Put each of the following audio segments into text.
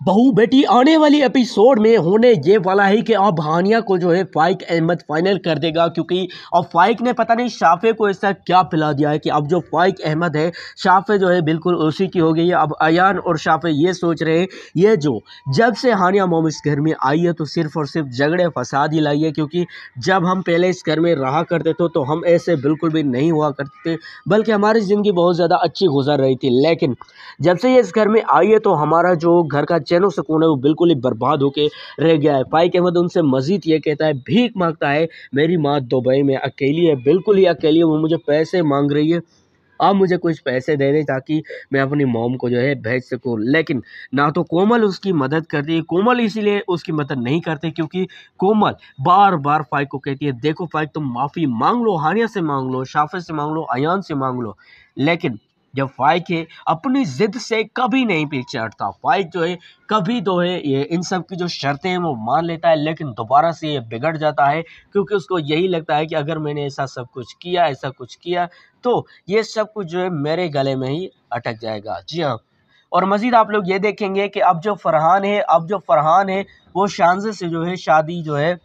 बहू बेटी आने वाली एपिसोड में होने ये वाला है कि अब हानिया को जो है फाइक अहमद फाइनल कर देगा, क्योंकि अब फाइक ने पता नहीं शाफे को ऐसा क्या पिला दिया है कि अब जो फाइक अहमद है शाफे जो है बिल्कुल उसी की हो गई है। अब अयान और शाफे ये सोच रहे हैं ये जो जब से हानिया मोम इस घर में आई है तो सिर्फ और सिर्फ झगड़े फसाद ही लाई है, क्योंकि जब हम पहले इस घर में रहा करते थे तो हम ऐसे बिल्कुल भी नहीं हुआ करते, बल्कि हमारी ज़िंदगी बहुत ज़्यादा अच्छी गुजर रही थी। लेकिन जब से ये इस घर में आई है तो हमारा जो घर का चैन सुकून है वो बिल्कुल ही बर्बाद होके रह गया है। फाइक अहमद उनसे मजीद ये कहता है, भीख मांगता है, मेरी माँ दुबई में अकेली है, बिल्कुल ही अकेली है, वो मुझे पैसे मांग रही है, आप मुझे कुछ पैसे दे दें ताकि मैं अपनी मॉम को जो है भेज सकूं। लेकिन ना तो कोमल उसकी मदद करती है, कोमल इसीलिए उसकी मदद नहीं करती क्योंकि कोमल बार बार फाइक को कहती है, देखो फाइक तुम माफ़ी मांग लो, हानिया से मांग लो, शाफे से मांग लो, अयान से मांग लो। लेकिन जब फाइक है अपनी जिद से कभी नहीं पीछे हटता, फाइक जो है कभी तो है ये इन सब की जो शर्तें हैं वो मान लेता है, लेकिन दोबारा से ये बिगड़ जाता है क्योंकि उसको यही लगता है कि अगर मैंने ऐसा सब कुछ किया, ऐसा कुछ किया तो ये सब कुछ जो है मेरे गले में ही अटक जाएगा। जी हाँ, और मज़ीद आप लोग ये देखेंगे कि अब जो फरहान है वो शानज़े से जो है शादी जो है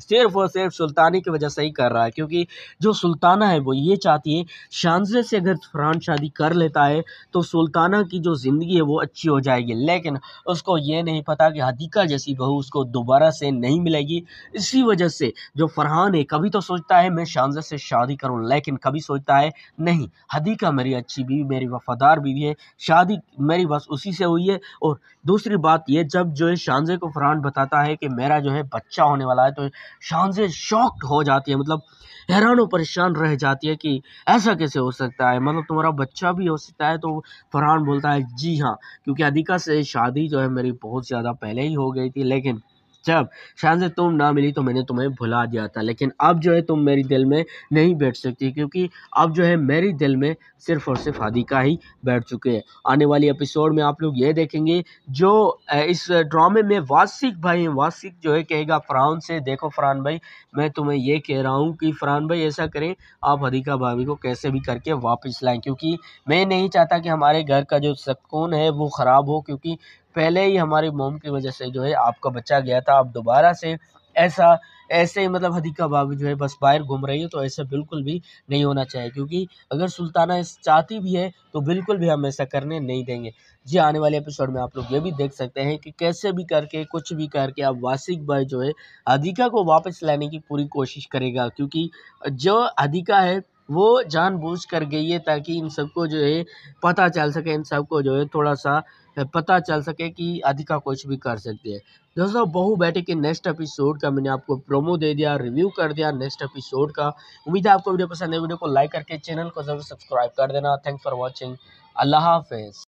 सिर्फ और सिर्फ सुल्तानी की वजह से ही कर रहा है, क्योंकि जो सुल्ताना है वो ये चाहती है शानज़े से अगर फरहान शादी कर लेता है तो सुल्ताना की जो ज़िंदगी है वो अच्छी हो जाएगी। लेकिन उसको ये नहीं पता कि हदीका जैसी बहू उसको दोबारा से नहीं मिलेगी। इसी वजह से जो फरहान है कभी तो सोचता है मैं शानज़े से शादी करूं, लेकिन कभी सोचता है नहीं, हदीका मेरी अच्छी बीवी, मेरी वफादार बीवी है, शादी मेरी बस उसी से हुई है। और दूसरी बात ये, जब जो है शानज़े को फरहान बताता है कि मेरा जो है बच्चा होने वाला है तो शानज़े शॉक्ड हो जाती है, मतलब हैरान और परेशान रह जाती है कि ऐसा कैसे हो सकता है, मतलब तुम्हारा बच्चा भी हो सकता है। तो फरहान बोलता है जी हाँ, क्योंकि अदिका से शादी जो है मेरी बहुत ज़्यादा पहले ही हो गई थी, लेकिन जब शानज़े तुम ना मिली तो मैंने तुम्हें भुला दिया था, लेकिन अब जो है तुम मेरी दिल में नहीं बैठ सकती, क्योंकि अब जो है मेरी दिल में सिर्फ और सिर्फ अदिका ही बैठ चुके हैं। आने वाली एपिसोड में आप लोग ये देखेंगे जो इस ड्रामे में वासिक भाई हैं, वासिक जो है कहेगा फरहान से, देखो फरहान भाई मैं तुम्हें ये कह रहा हूँ कि फरहान भाई ऐसा करें, आप हदीका भाभी को कैसे भी करके वापस लाएं, क्योंकि मैं नहीं चाहता कि हमारे घर का जो सुकून है वो ख़राब हो, क्योंकि पहले ही हमारी मोम की वजह से जो है आपका बच्चा गया था। अब दोबारा से ऐसा ऐसे ही मतलब हदीका भाभी जो है बस बाहर घूम रही है, तो ऐसा बिल्कुल भी नहीं होना चाहिए, क्योंकि अगर सुल्ताना चाहती भी है तो बिल्कुल भी हम ऐसा करने नहीं देंगे। जी, आने वाले एपिसोड में आप लोग ये भी देख सकते हैं कि कैसे भी करके कुछ भी करके अब वासिक भाई जो है अदिका को वापस लाने की पूरी कोशिश करेगा, क्योंकि जो अदिका है वो जानबूझ कर गई है ताकि इन सबको जो है पता चल सके, इन सबको जो है थोड़ा सा पता चल सके कि अदिका कुछ भी कर सकती है। दोस्तों, बहू बेटी के नेक्स्ट एपिसोड का मैंने आपको प्रोमो दे दिया, रिव्यू कर दिया नेक्स्ट एपिसोड का। उम्मीद है आपको वीडियो पसंद है, वीडियो को लाइक करके चैनल को जरूर सब्सक्राइब कर देना। Thanks for watching. अल्लाह हाफिज़।